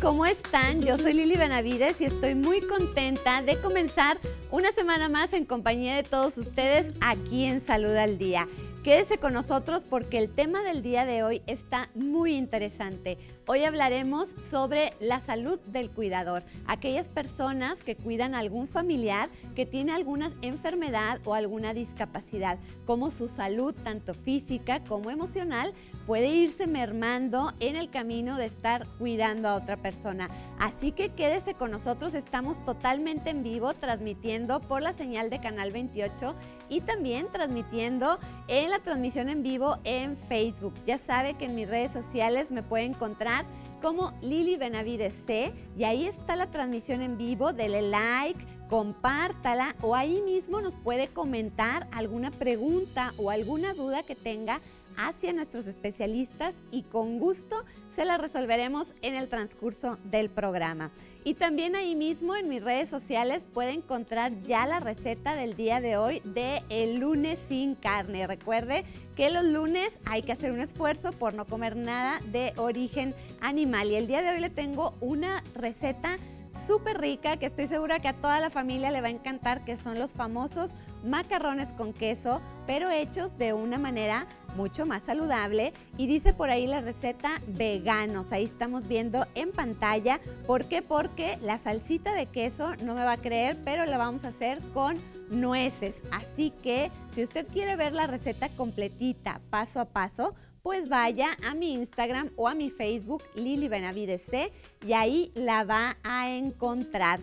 ¿cómo están? Yo soy Lili Benavides y estoy muy contenta de comenzar una semana más en compañía de todos ustedes aquí en Salud al Día. Quédese con nosotros porque el tema del día de hoy está muy interesante. Hoy hablaremos sobre la salud del cuidador, aquellas personas que cuidan a algún familiar que tiene alguna enfermedad o alguna discapacidad, cómo su salud, tanto física como emocional, puede irse mermando en el camino de estar cuidando a otra persona. Así que quédese con nosotros, estamos totalmente en vivo, transmitiendo por la señal de Canal 28 y también transmitiendo en la transmisión en vivo en Facebook. Ya sabe que en mis redes sociales me puede encontrar como Lili Benavides C y ahí está la transmisión en vivo, dele like, compártala o ahí mismo nos puede comentar alguna pregunta o alguna duda que tenga hacia nuestros especialistas y con gusto se la resolveremos en el transcurso del programa. Y también ahí mismo en mis redes sociales puede encontrar ya la receta del día de hoy de el lunes sin carne. Recuerde que los lunes hay que hacer un esfuerzo por no comer nada de origen animal. Y el día de hoy le tengo una receta súper rica que estoy segura que a toda la familia le va a encantar, que son los famosos macarrones con queso, pero hechos de una manera mucho más saludable. Y dice por ahí la receta veganos, ahí estamos viendo en pantalla. ¿Por qué? Porque la salsita de queso, no me va a creer, pero la vamos a hacer con nueces. Así que si usted quiere ver la receta completita, paso a paso, pues vaya a mi Instagram o a mi Facebook, Lili Benavides C, y ahí la va a encontrar.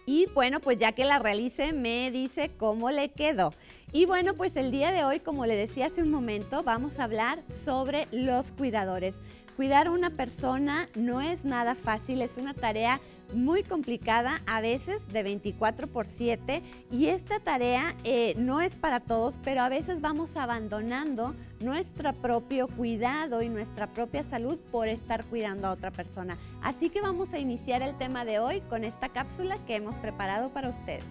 Y bueno, pues ya que la realice, me dice cómo le quedó. Y bueno, pues el día de hoy, como le decía hace un momento, vamos a hablar sobre los cuidadores. Cuidar a una persona no es nada fácil, es una tarea muy complicada, a veces de 24/7, y esta tarea no es para todos, pero a veces vamos abandonando nuestro propio cuidado y nuestra propia salud por estar cuidando a otra persona. Así que vamos a iniciar el tema de hoy con esta cápsula que hemos preparado para ustedes.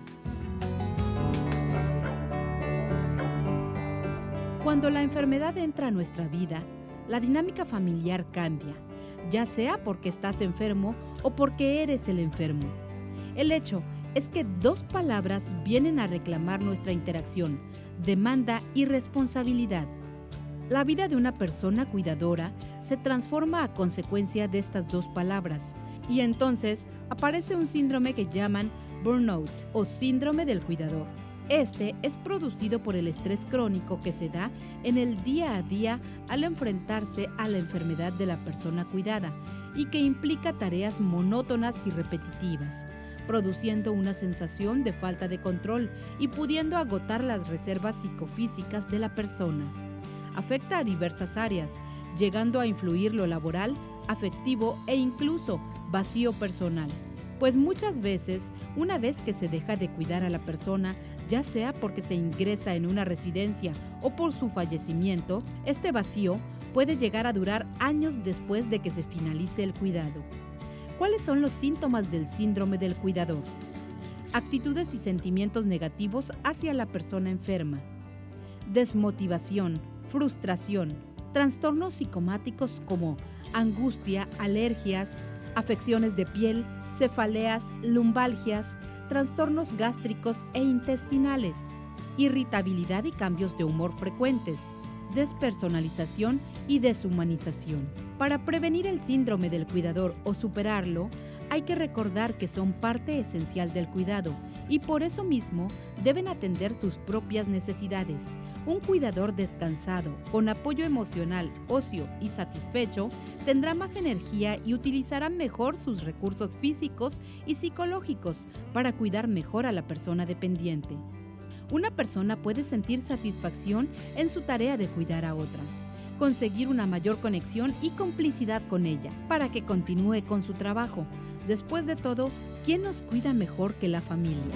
Cuando la enfermedad entra a nuestra vida, la dinámica familiar cambia, ya sea porque estás enfermo o porque eres el enfermo. El hecho es que dos palabras vienen a reclamar nuestra interacción, demanda y responsabilidad. La vida de una persona cuidadora se transforma a consecuencia de estas dos palabras y entonces aparece un síndrome que llaman burnout o síndrome del cuidador. Este es producido por el estrés crónico que se da en el día a día al enfrentarse a la enfermedad de la persona cuidada y que implica tareas monótonas y repetitivas, produciendo una sensación de falta de control y pudiendo agotar las reservas psicofísicas de la persona. Afecta a diversas áreas, llegando a influir lo laboral, afectivo e incluso vacío personal. Pues muchas veces, una vez que se deja de cuidar a la persona, ya sea porque se ingresa en una residencia o por su fallecimiento, este vacío puede llegar a durar años después de que se finalice el cuidado. ¿Cuáles son los síntomas del síndrome del cuidador? Actitudes y sentimientos negativos hacia la persona enferma. Desmotivación, frustración, trastornos psicomáticos como angustia, alergias, afecciones de piel, cefaleas, lumbalgias, trastornos gástricos e intestinales, irritabilidad y cambios de humor frecuentes, despersonalización y deshumanización. Para prevenir el síndrome del cuidador o superarlo, hay que recordar que son parte esencial del cuidado y por eso mismo deben atender sus propias necesidades. Un cuidador descansado, con apoyo emocional, ocio y satisfecho, tendrá más energía y utilizará mejor sus recursos físicos y psicológicos para cuidar mejor a la persona dependiente. Una persona puede sentir satisfacción en su tarea de cuidar a otra, conseguir una mayor conexión y complicidad con ella para que continúe con su trabajo. Después de todo, ¿quién nos cuida mejor que la familia?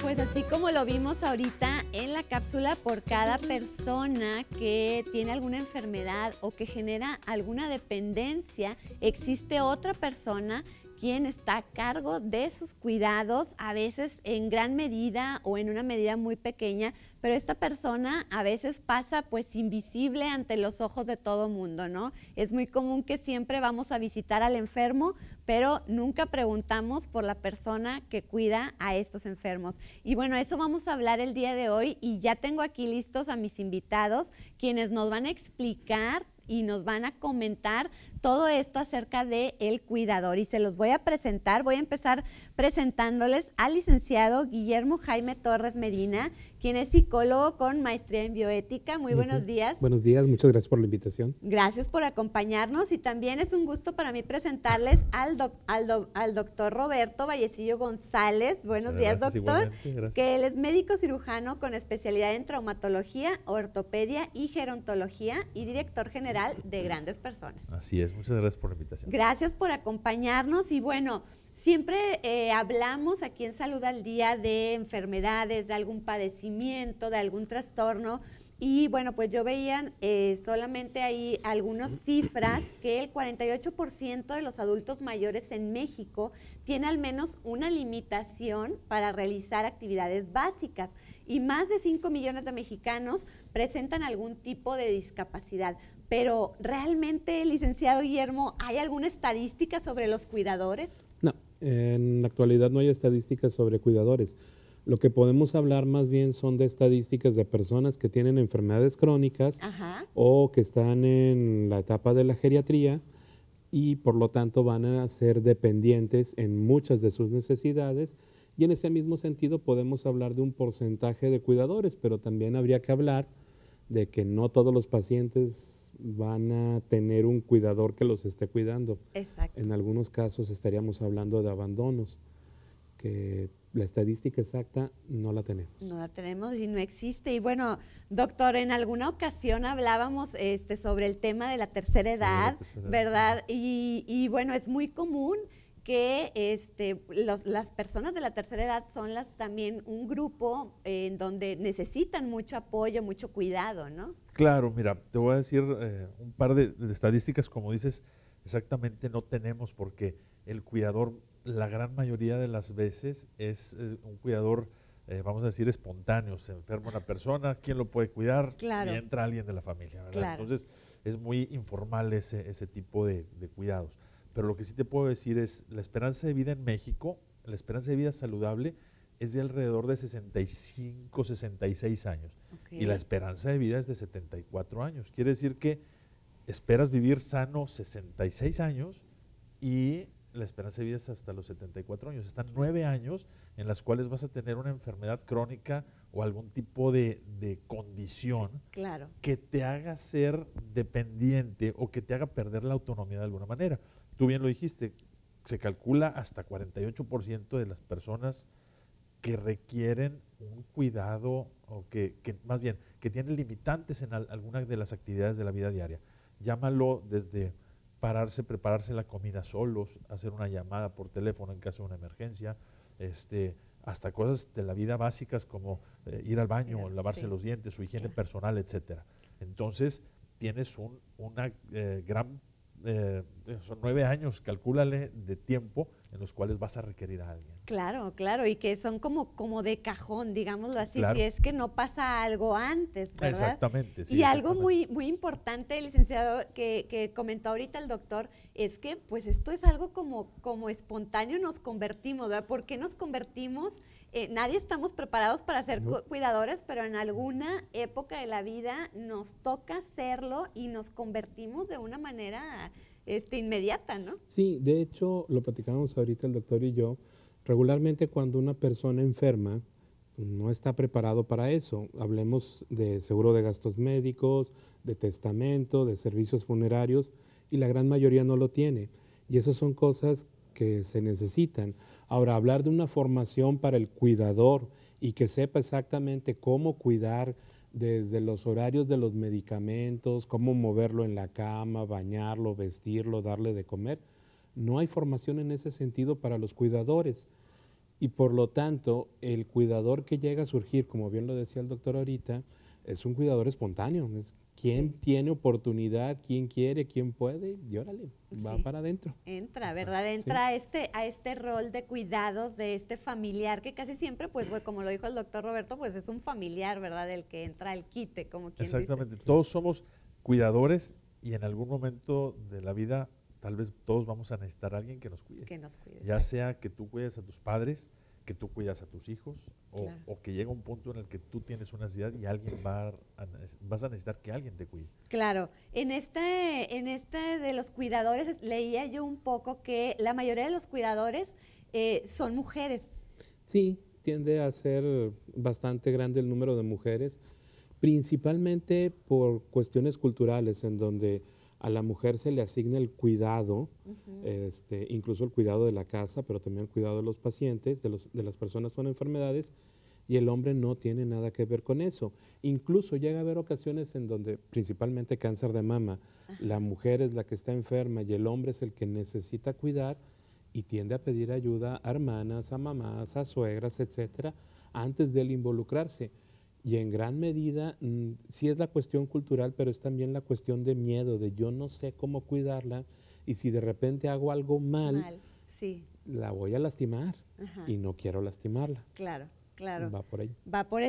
Pues así como lo vimos ahorita en la cápsula, por cada persona que tiene alguna enfermedad o que genera alguna dependencia, existe otra persona quien está a cargo de sus cuidados, a veces en gran medida o en una medida muy pequeña, pero esta persona a veces pasa pues invisible ante los ojos de todo mundo, ¿no? Es muy común que siempre vamos a visitar al enfermo, pero nunca preguntamos por la persona que cuida a estos enfermos. Y bueno, eso vamos a hablar el día de hoy y ya tengo aquí listos a mis invitados, quienes nos van a explicar y nos van a comentar todo esto acerca de el cuidador. Y se los voy a presentar. Voy a empezar presentándoles al licenciado Guillermo Jaime Torres Medina, quien es psicólogo con maestría en bioética. Muy buenos días. Buenos días, muchas gracias por la invitación. Gracias por acompañarnos y también es un gusto para mí presentarles al doctor Roberto Vallecillo González. Buenos días, doctor. Que él es médico cirujano con especialidad en traumatología, ortopedia y gerontología y director general de Grandes Personas. Así es, muchas gracias por la invitación. Gracias por acompañarnos y bueno, siempre hablamos aquí en Salud al Día de enfermedades, de algún padecimiento, de algún trastorno. Y bueno, pues yo veía solamente ahí algunas cifras que el 48% de los adultos mayores en México tiene al menos una limitación para realizar actividades básicas y más de 5 millones de mexicanos presentan algún tipo de discapacidad. Pero realmente, licenciado Guillermo, ¿hay alguna estadística sobre los cuidadores? No, en la actualidad no hay estadísticas sobre cuidadores. Lo que podemos hablar más bien son de estadísticas de personas que tienen enfermedades crónicas o que están en la etapa de la geriatría y por lo tanto van a ser dependientes en muchas de sus necesidades y en ese mismo sentido podemos hablar de un porcentaje de cuidadores, pero también habría que hablar de que no todos los pacientes van a tener un cuidador que los esté cuidando. Exacto. En algunos casos estaríamos hablando de abandonos, que la estadística exacta no la tenemos. No la tenemos y no existe. Y bueno, doctor, en alguna ocasión hablábamos sobre el tema de la tercera edad, ¿verdad? Y bueno, es muy común que las personas de la tercera edad son también un grupo en donde necesitan mucho apoyo, mucho cuidado, ¿no? Claro, mira, te voy a decir un par de estadísticas, como dices, exactamente no tenemos porque el cuidador, la gran mayoría de las veces es un cuidador, vamos a decir, espontáneo. Se enferma una persona, ¿quién lo puede cuidar? Claro. Y entra alguien de la familia, ¿verdad? Claro. Entonces es muy informal ese tipo de cuidados. Pero lo que sí te puedo decir es, la esperanza de vida en México, la esperanza de vida saludable es de alrededor de 65, 66 años. Okay. Y la esperanza de vida es de 74 años. Quiere decir que esperas vivir sano 66 años y la esperanza de vida es hasta los 74 años. Están 9 años en las cuales vas a tener una enfermedad crónica o algún tipo de condición que te haga ser dependiente o que te haga perder la autonomía de alguna manera. Tú bien lo dijiste, se calcula hasta 48% de las personas que requieren un cuidado o que más bien, que tienen limitantes en alguna de las actividades de la vida diaria. Llámalo desde pararse, prepararse la comida solos, hacer una llamada por teléfono en caso de una emergencia, hasta cosas de la vida básicas como ir al baño, lavarse los dientes, su higiene personal, etcétera. Entonces, tienes una gran son 9 años, calcúlale, de tiempo en los cuales vas a requerir a alguien. Claro, claro, y que son como de cajón, digámoslo así, claro. Si es que no pasa algo antes, ¿verdad? Exactamente. Sí, y algo muy importante, licenciado, que comentó ahorita el doctor, es que pues esto es algo como espontáneo nos convertimos, ¿verdad? ¿Por qué nos convertimos? Nadie estamos preparados para ser cuidadores, pero en alguna época de la vida nos toca hacerlo y nos convertimos de una manera inmediata, ¿no? Sí, de hecho, lo platicábamos ahorita el doctor y yo, regularmente cuando una persona enferma no está preparado para eso. Hablemos de seguro de gastos médicos, de testamento, de servicios funerarios, y la gran mayoría no lo tiene. Y esas son cosas que se necesitan. Ahora, hablar de una formación para el cuidador y que sepa exactamente cómo cuidar desde los horarios de los medicamentos, cómo moverlo en la cama, bañarlo, vestirlo, darle de comer, no hay formación en ese sentido para los cuidadores. Y por lo tanto, el cuidador que llega a surgir, como bien lo decía el doctor ahorita, es un cuidador espontáneo, ¿Quién tiene oportunidad? ¿Quién quiere? ¿Quién puede? Y órale, va Sí. para adentro. Entra, ¿verdad? Entra a este rol de cuidados de este familiar que casi siempre, pues, como lo dijo el doctor Roberto, pues es un familiar, ¿verdad? El que entra al quite, como quien Exactamente. dice. Todos somos cuidadores y en algún momento de la vida tal vez todos vamos a necesitar a alguien que nos cuide. Que nos cuide. Ya sea que tú cuides a tus padres, que tú cuidas a tus hijos, Claro. o que llega un punto en el que tú tienes una necesidad y vas a necesitar que alguien te cuide. Claro, en este de los cuidadores leía yo un poco que la mayoría de los cuidadores son mujeres. Sí, tiende a ser bastante grande el número de mujeres, principalmente por cuestiones culturales, en donde a la mujer se le asigna el cuidado, incluso el cuidado de la casa, pero también el cuidado de los pacientes, de las personas con enfermedades, y el hombre no tiene nada que ver con eso. Incluso llega a haber ocasiones en donde, principalmente cáncer de mama, la mujer es la que está enferma y el hombre es el que necesita cuidar y tiende a pedir ayuda a hermanas, a mamás, a suegras, etcétera, antes de él involucrarse. Y en gran medida, sí es la cuestión cultural, pero es también la cuestión de miedo, de yo no sé cómo cuidarla y si de repente hago algo mal, Sí. la voy a lastimar. Ajá. Y no quiero lastimarla. Claro, claro. Va por ahí. Va por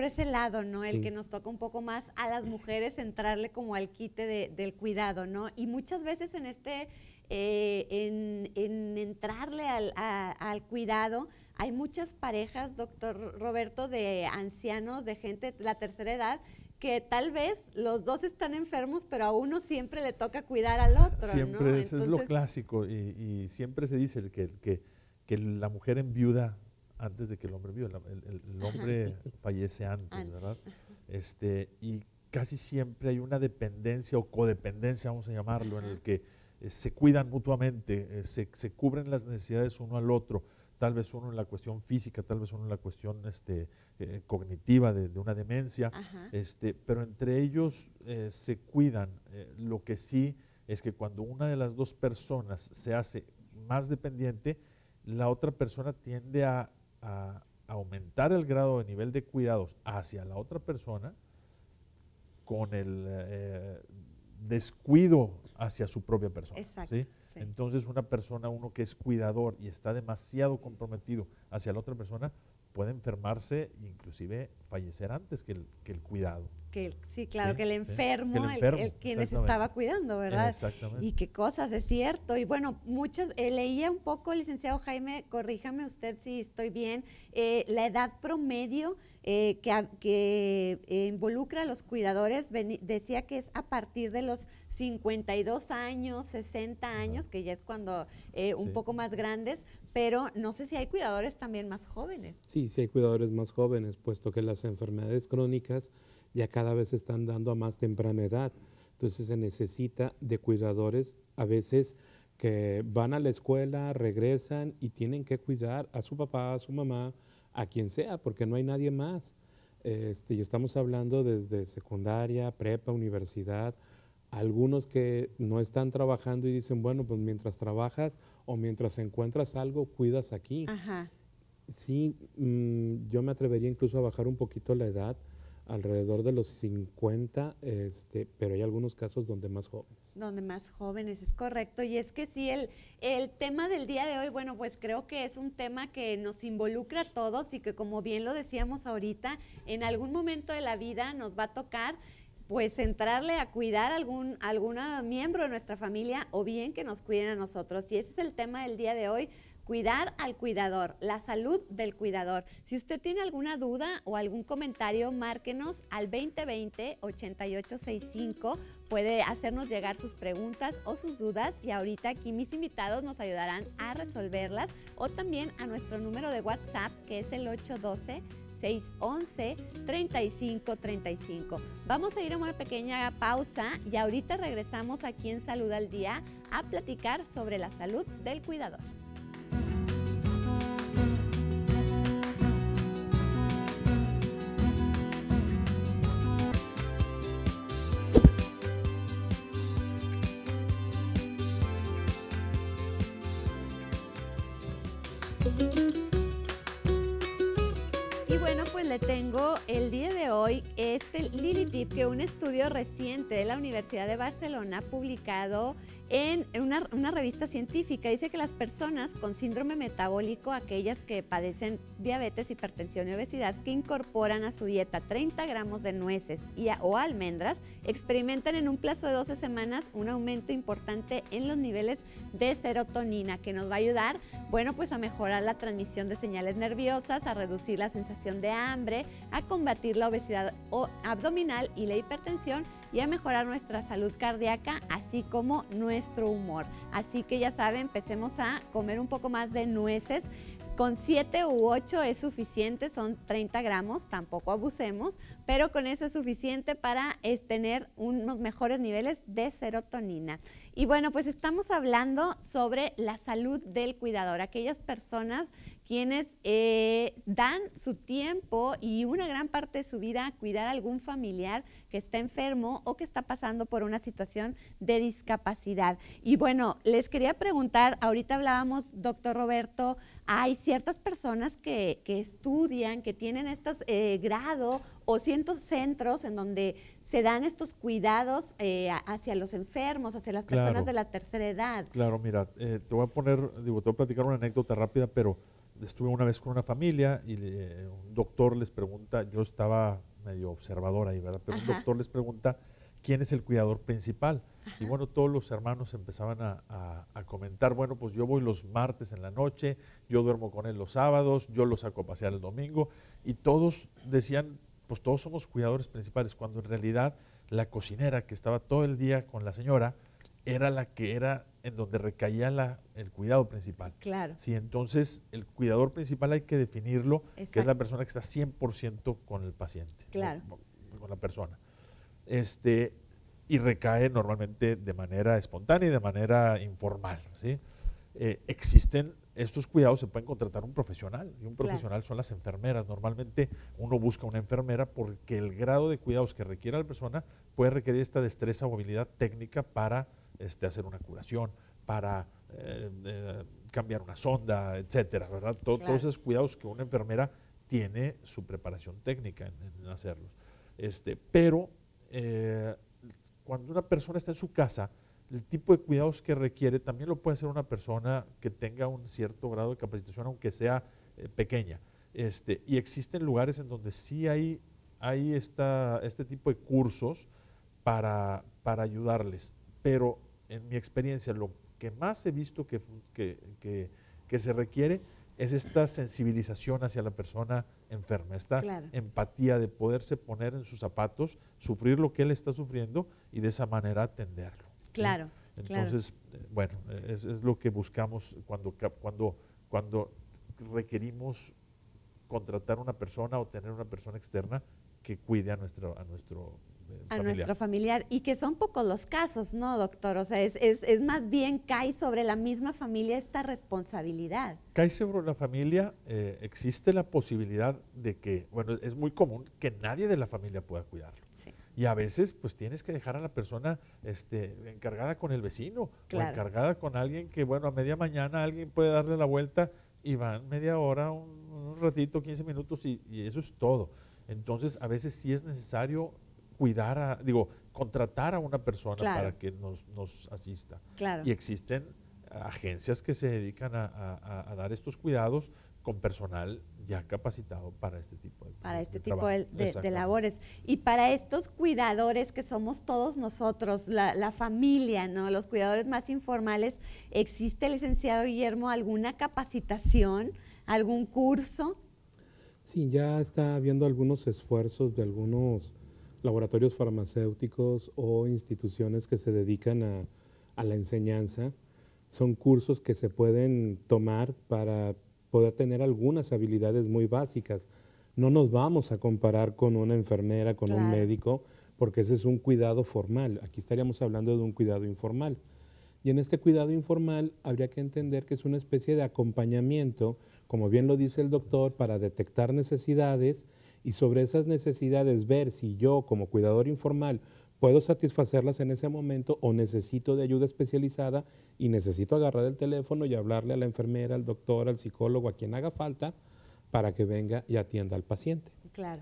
ese lado, ¿no? El Sí. que nos toca un poco más a las mujeres entrarle como al quite del cuidado, ¿no? Y muchas veces en en entrarle al cuidado, hay muchas parejas, doctor Roberto, de ancianos, de gente de la tercera edad, que tal vez los dos están enfermos, pero a uno siempre le toca cuidar al otro, Siempre ¿no? es lo clásico y siempre se dice que la mujer enviuda antes de que el hombre enviude. El hombre fallece antes, ¿verdad? Y casi siempre hay una dependencia o codependencia, vamos a llamarlo, en el que se cuidan mutuamente, se cubren las necesidades uno al otro. Tal vez uno en la cuestión física, tal vez uno en la cuestión cognitiva de una demencia, pero entre ellos se cuidan. Lo que sí es que cuando una de las dos personas se hace más dependiente, la otra persona tiende a aumentar el grado de nivel de cuidados hacia la otra persona con el descuido hacia su propia persona. Exacto. ¿Sí? Sí. Entonces uno que es cuidador y está demasiado comprometido hacia la otra persona puede enfermarse e inclusive fallecer antes que el cuidado. Sí, claro, Sí, que el sí, enfermo, que el enfermo, el quien exactamente. estaba cuidando, ¿verdad? Exactamente. Y qué cosas, es cierto. Y bueno, leía un poco, licenciado Jaime, corríjame usted si estoy bien, la edad promedio que involucra a los cuidadores, decía que es a partir de los 52 años, 60 años, que ya es cuando un Sí. poco más grandes, pero no sé si hay cuidadores también más jóvenes. Sí, sí hay cuidadores más jóvenes, puesto que las enfermedades crónicas ya cada vez se están dando a más temprana edad. Entonces se necesita de cuidadores a veces que van a la escuela, regresan y tienen que cuidar a su papá, a su mamá, a quien sea, porque no hay nadie más. Y estamos hablando desde secundaria, prepa, universidad, algunos que no están trabajando y dicen, bueno, pues mientras trabajas o mientras encuentras algo, cuidas aquí. Ajá. Sí, yo me atrevería incluso a bajar un poquito la edad, alrededor de los 50, pero hay algunos casos donde más jóvenes. Donde más jóvenes, es correcto. Y es que sí, el tema del día de hoy, bueno, pues creo que es un tema que nos involucra a todos y que, como bien lo decíamos ahorita, en algún momento de la vida nos va a tocar pues entrarle a cuidar a algún miembro de nuestra familia o bien que nos cuiden a nosotros. Y ese es el tema del día de hoy. Cuidar al cuidador, la salud del cuidador. Si usted tiene alguna duda o algún comentario, márquenos al 2020-8865. Puede hacernos llegar sus preguntas o sus dudas y ahorita aquí mis invitados nos ayudarán a resolverlas o también a nuestro número de WhatsApp que es el 812-611-3535. Vamos a ir a una pequeña pausa y ahorita regresamos aquí en Salud al Día a platicar sobre la salud del cuidador. pues le tengo el día de hoy este Lili Tip, que un estudio reciente de la Universidad de Barcelona publicado en una revista científica dice que las personas con síndrome metabólico, aquellas que padecen diabetes, hipertensión y obesidad, que incorporan a su dieta 30 gramos de nueces o almendras, experimentan en un plazo de 12 semanas un aumento importante en los niveles de serotonina, que nos va a ayudar, bueno, pues a mejorar la transmisión de señales nerviosas, a reducir la sensación de hambre, a combatir la obesidad abdominal y la hipertensión, y a mejorar nuestra salud cardíaca, así como nuestro humor. Así que ya saben, empecemos a comer un poco más de nueces. Con 7 u 8 es suficiente, son 30 gramos, tampoco abusemos, pero con eso es suficiente para tener unos mejores niveles de serotonina. Y bueno, pues estamos hablando sobre la salud del cuidador, aquellas personas quienes dan su tiempo y una gran parte de su vida a cuidar a algún familiar que está enfermo o que está pasando por una situación de discapacidad. Y bueno, les quería preguntar, ahorita hablábamos, doctor Roberto, hay ciertas personas que estudian, que tienen estos grados o ciertos centros en donde se dan estos cuidados hacia los enfermos, hacia las personas de la tercera edad. Claro, mira, te voy a platicar una anécdota rápida, pero estuve una vez con una familia y un doctor les pregunta, yo estaba medio observador ahí, ¿verdad? Pero un doctor les pregunta, ¿quién es el cuidador principal? Y bueno, todos los hermanos empezaban a comentar, bueno, pues yo voy los martes en la noche, yo duermo con él los sábados, yo lo saco a pasear el domingo, y todos decían, pues todos somos cuidadores principales, cuando en realidad la cocinera que estaba todo el día con la señora era la que era en donde recaía el cuidado principal. Claro. Sí, entonces el cuidador principal hay que definirlo, Exacto. que es la persona que está 100% con el paciente, claro, con la persona. Y recae normalmente de manera espontánea y de manera informal, ¿sí? Existen estos cuidados, se pueden contratar un profesional, y un profesional claro. Son las enfermeras. Normalmente uno busca una enfermera porque el grado de cuidados que requiere la persona puede requerir esta destreza o habilidad técnica para hacer una curación, para cambiar una sonda, etcétera, ¿verdad? Claro. Todos esos cuidados que una enfermera tiene su preparación técnica en hacerlos. Pero cuando una persona está en su casa, el tipo de cuidados que requiere también lo puede hacer una persona que tenga un cierto grado de capacitación, aunque sea pequeña. Y existen lugares en donde sí hay este tipo de cursos para ayudarles. Pero en mi experiencia, lo que más he visto que se requiere es esta sensibilización hacia la persona enferma, esta claro. empatía de poderse poner en sus zapatos, sufrir lo que él está sufriendo y de esa manera atenderlo. Claro. ¿Sí? Entonces, claro. Bueno, es lo que buscamos cuando requerimos contratar una persona o tener una persona externa que cuide a nuestro familiar. Y que son pocos los casos, ¿no, doctor? O sea, es más bien cae sobre la misma familia esta responsabilidad. Cae sobre la familia, existe la posibilidad de que, bueno, es muy común que nadie de la familia pueda cuidarlo. Sí. Y a veces, pues tienes que dejar a la persona encargada con el vecino, claro. o encargada con alguien que, bueno, a media mañana alguien puede darle la vuelta y van media hora, un ratito, 15 minutos y eso es todo. Entonces, a veces sí es necesario contratar a una persona claro. para que nos asista. Claro. Y existen agencias que se dedican a dar estos cuidados con personal ya capacitado para este tipo de labores. Y para estos cuidadores que somos todos nosotros, la familia, ¿no? Los cuidadores más informales, ¿existe, licenciado Guillermo, alguna capacitación, algún curso? Sí, ya está habiendo algunos esfuerzos de algunos laboratorios farmacéuticos o instituciones que se dedican a la enseñanza. Son cursos que se pueden tomar para poder tener algunas habilidades muy básicas. No nos vamos a comparar con una enfermera, con claro. un médico, porque ese es un cuidado formal. Aquí estaríamos hablando de un cuidado informal. Y en este cuidado informal habría que entender que es una especie de acompañamiento, como bien lo dice el doctor, para detectar necesidades y sobre esas necesidades ver si yo como cuidador informal puedo satisfacerlas en ese momento o necesito de ayuda especializada y necesito agarrar el teléfono y hablarle a la enfermera, al doctor, al psicólogo, a quien haga falta para que venga y atienda al paciente. Claro.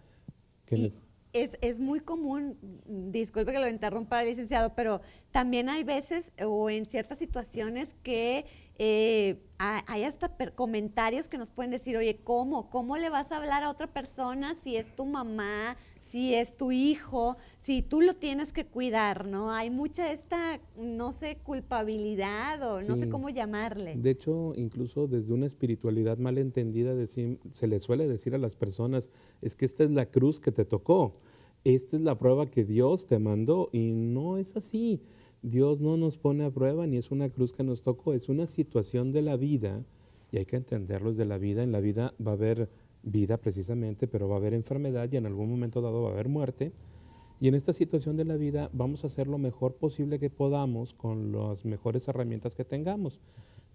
Que Y es muy común, disculpe que lo interrumpa, licenciado, pero también hay veces o en ciertas situaciones que hay hasta comentarios que nos pueden decir, oye, ¿cómo le vas a hablar a otra persona si es tu mamá, si es tu hijo, si tú lo tienes que cuidar, ¿no? Hay mucha esta, no sé, culpabilidad o no sé Sí. cómo llamarle. De hecho, incluso desde una espiritualidad mal entendida, se le suele decir a las personas, es que esta es la cruz que te tocó, esta es la prueba que Dios te mandó, y no es así. Dios no nos pone a prueba ni es una cruz que nos tocó, es una situación de la vida, y hay que entenderlo desde la vida. En la vida va a haber vida precisamente, pero va a haber enfermedad y en algún momento dado va a haber muerte. Y en esta situación de la vida vamos a hacer lo mejor posible que podamos con las mejores herramientas que tengamos,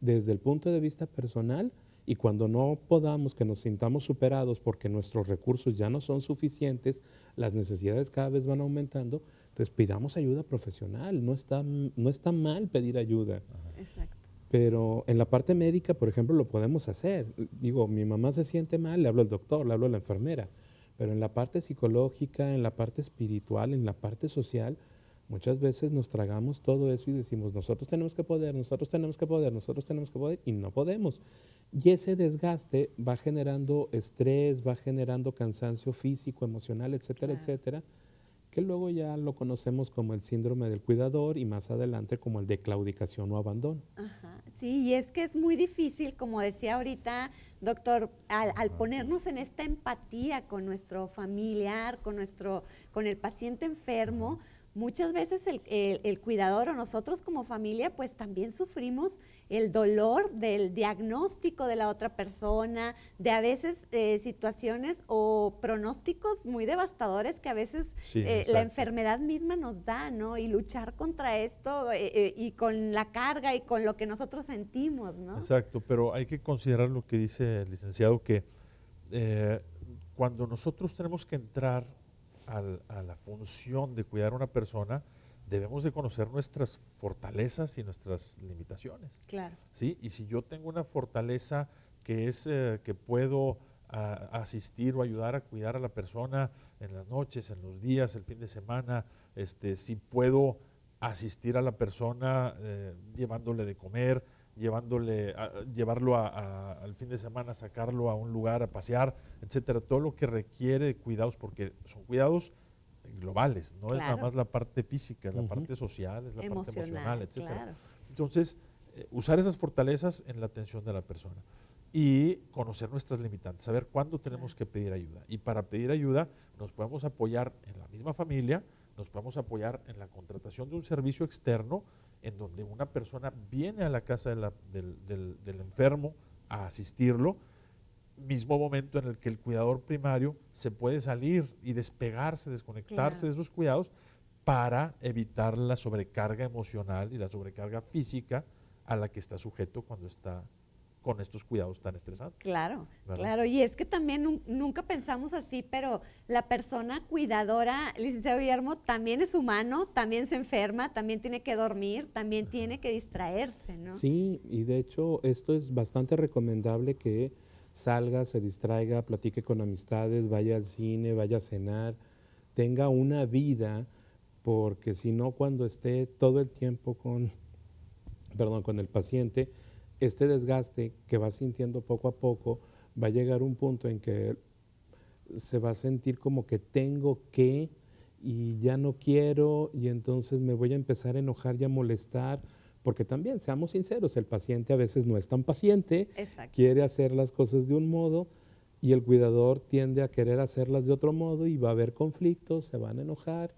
desde el punto de vista personal, y cuando no podamos, que nos sintamos superados porque nuestros recursos ya no son suficientes, las necesidades cada vez van aumentando, entonces pidamos ayuda profesional, no está mal pedir ayuda. Exacto. Pero en la parte médica, por ejemplo, lo podemos hacer. Digo, mi mamá se siente mal, le hablo al doctor, le hablo a la enfermera. Pero en la parte psicológica, en la parte espiritual, en la parte social, muchas veces nos tragamos todo eso y decimos, nosotros tenemos que poder, nosotros tenemos que poder, nosotros tenemos que poder, y no podemos. Y ese desgaste va generando estrés, va generando cansancio físico, emocional, etcétera, Claro. etcétera, que luego ya lo conocemos como el síndrome del cuidador y más adelante como el de claudicación o abandono. Ajá, sí, y es que es muy difícil, como decía ahorita, doctor, al ponernos en esta empatía con nuestro familiar, con el paciente enfermo, muchas veces el cuidador o nosotros como familia, pues también sufrimos el dolor del diagnóstico de la otra persona, de a veces situaciones o pronósticos muy devastadores que a veces Sí, la exacto. enfermedad misma nos da, ¿no? Y luchar contra esto y con la carga y con lo que nosotros sentimos, ¿no? Exacto, pero hay que considerar lo que dice el licenciado, que cuando nosotros tenemos que entrar a la función de cuidar a una persona, debemos de conocer nuestras fortalezas y nuestras limitaciones, Claro. ¿sí? Y si yo tengo una fortaleza que es que puedo asistir o ayudar a cuidar a la persona en las noches, en los días, el fin de semana, si puedo asistir a la persona llevándole de comer, llevarlo al fin de semana, sacarlo a un lugar a pasear, etcétera, todo lo que requiere de cuidados, porque son cuidados globales, no es nada Claro. más la parte física, es la Ujú. parte social, es la parte emocional, etcétera. claro. Entonces, usar esas fortalezas en la atención de la persona y conocer nuestras limitantes, saber cuándo tenemos que pedir ayuda. Y para pedir ayuda nos podemos apoyar en la misma familia, nos podemos apoyar en la contratación de un servicio externo en donde una persona viene a la casa del enfermo a asistirlo, mismo momento en el que el cuidador primario se puede salir y despegarse, desconectarse Claro. de esos cuidados para evitar la sobrecarga emocional y la sobrecarga física a la que está sujeto cuando está con estos cuidados tan estresantes. Claro, ¿Verdad? claro. Y es que también nunca pensamos así, pero la persona cuidadora, licenciado Guillermo, también es humano, también se enferma, también tiene que dormir, también tiene que distraerse, ¿no? Sí, y de hecho esto es bastante recomendable que salga, se distraiga, platique con amistades, vaya al cine, vaya a cenar, tenga una vida, porque si no cuando esté todo el tiempo con el paciente, este desgaste que va sintiendo poco a poco va a llegar un punto en que se va a sentir como que tengo que y ya no quiero y entonces me voy a empezar a enojar y a molestar, porque también, seamos sinceros, el paciente a veces no es tan paciente, Exacto. quiere hacer las cosas de un modo y el cuidador tiende a querer hacerlas de otro modo y va a haber conflictos, se van a enojar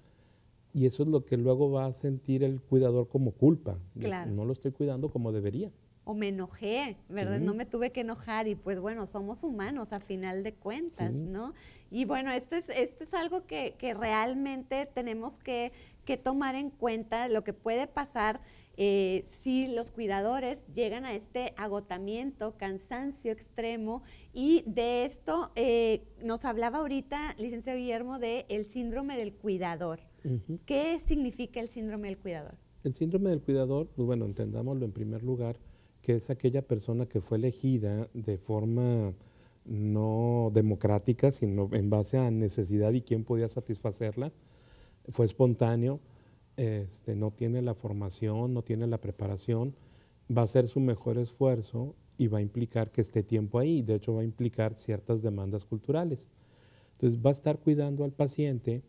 y eso es lo que luego va a sentir el cuidador como culpa, de que Claro. no lo estoy cuidando como debería. O me enojé, ¿verdad? Sí. No me tuve que enojar y pues bueno, somos humanos a final de cuentas, Sí. ¿no? Y bueno, esto es algo que realmente tenemos que tomar en cuenta, lo que puede pasar si los cuidadores llegan a este agotamiento, cansancio extremo, y de esto nos hablaba ahorita, licenciado Guillermo, del síndrome del cuidador. Ujú. ¿Qué significa el síndrome del cuidador? El síndrome del cuidador, pues bueno, entendámoslo en primer lugar, que es aquella persona que fue elegida de forma no democrática, sino en base a necesidad y quién podía satisfacerla. Fue espontáneo, no tiene la formación, no tiene la preparación, va a hacer su mejor esfuerzo y va a implicar que esté tiempo ahí. De hecho, va a implicar ciertas demandas culturales. Entonces, va a estar cuidando al paciente,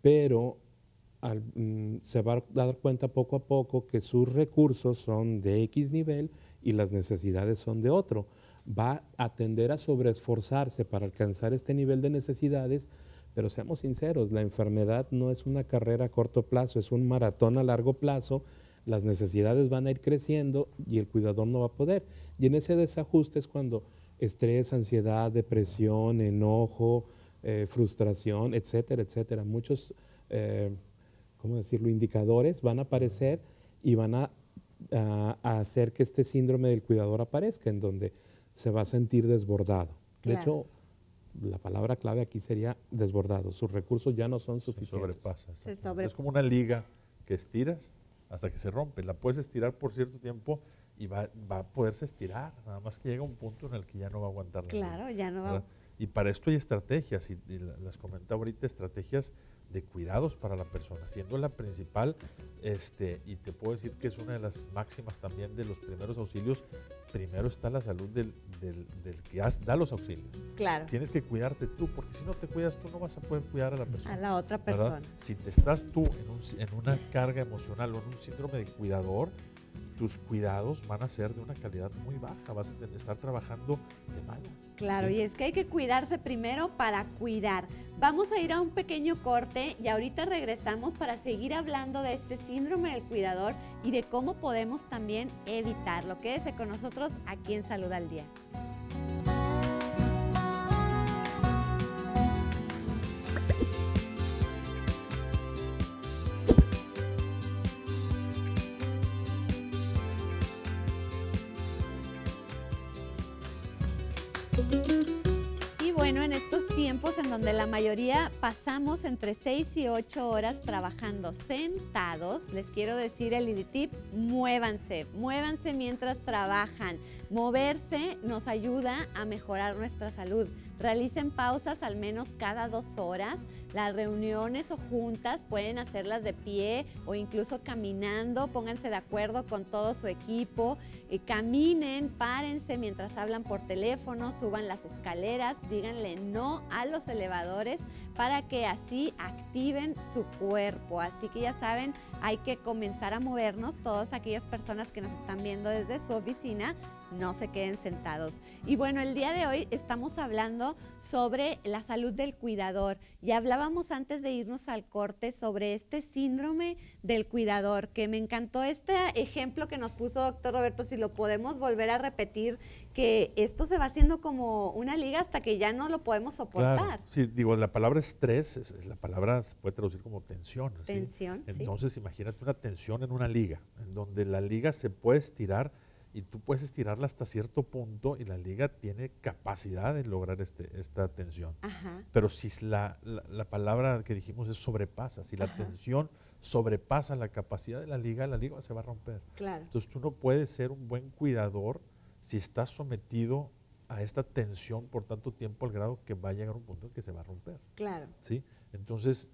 pero se va a dar cuenta poco a poco que sus recursos son de X nivel y las necesidades son de otro. Va a tender a sobreesforzarse para alcanzar este nivel de necesidades, pero seamos sinceros, la enfermedad no es una carrera a corto plazo, es un maratón a largo plazo. Las necesidades van a ir creciendo y el cuidador no va a poder. Y en ese desajuste es cuando estrés, ansiedad, depresión, enojo, frustración, etcétera, etcétera. Muchos, ¿cómo decirlo?, indicadores van a aparecer y van a hacer que este síndrome del cuidador aparezca, en donde se va a sentir desbordado. De hecho, la palabra clave aquí sería desbordado. Sus recursos ya no son suficientes. Se sobrepasa. Es como una liga que estiras hasta que se rompe. La puedes estirar por cierto tiempo y va a poderse estirar. Nada más que llega un punto en el que ya no va a aguantar. Claro, ya no va. Y para esto hay estrategias, y las comentaba ahorita, estrategias de cuidados para la persona, siendo la principal, y te puedo decir que es una de las máximas también de los primeros auxilios. Primero está la salud del que da los auxilios. Claro. Tienes que cuidarte tú, porque si no te cuidas tú no vas a poder cuidar a la persona. A la otra persona. ¿Verdad? Si te estás tú en una carga emocional o en un síndrome de cuidador, tus cuidados van a ser de una calidad muy baja, vas a estar trabajando de malas. Claro, ¿sí? Y es que hay que cuidarse primero para cuidar. Vamos a ir a un pequeño corte y ahorita regresamos para seguir hablando de este síndrome del cuidador y de cómo podemos también evitarlo. Quédese con nosotros aquí en Salud al Día. Y bueno, en estos tiempos en donde la mayoría pasamos entre 6 y 8 horas trabajando sentados, les quiero decir el tip: muévanse mientras trabajan. Moverse nos ayuda a mejorar nuestra salud. Realicen pausas al menos cada 2 horas. Las reuniones o juntas pueden hacerlas de pie o incluso caminando. Pónganse de acuerdo con todo su equipo. Caminen, párense mientras hablan por teléfono, suban las escaleras, díganle no a los elevadores para que así activen su cuerpo. Así que ya saben, hay que comenzar a movernos. Todas aquellas personas que nos están viendo desde su oficina, no se queden sentados. Y bueno, el día de hoy estamos hablando sobre la salud del cuidador. Y hablábamos antes de irnos al corte sobre este síndrome del cuidador, que me encantó este ejemplo que nos puso doctor Roberto. Si lo podemos volver a repetir, que esto se va haciendo como una liga hasta que ya no lo podemos soportar. Claro, sí, digo, la palabra estrés, la palabra se puede traducir como tensión. Tensión, ¿sí? Entonces, imagínate una tensión en una liga, en donde la liga se puede estirar y tú puedes estirarla hasta cierto punto y la liga tiene capacidad de lograr esta tensión. Ajá. Pero si la palabra que dijimos es sobrepasa, si la Ajá. tensión sobrepasa la capacidad de la liga se va a romper. Claro. Entonces tú no puedes ser un buen cuidador si estás sometido a esta tensión por tanto tiempo, al grado que va a llegar un punto en que se va a romper. Claro. ¿Sí? Entonces,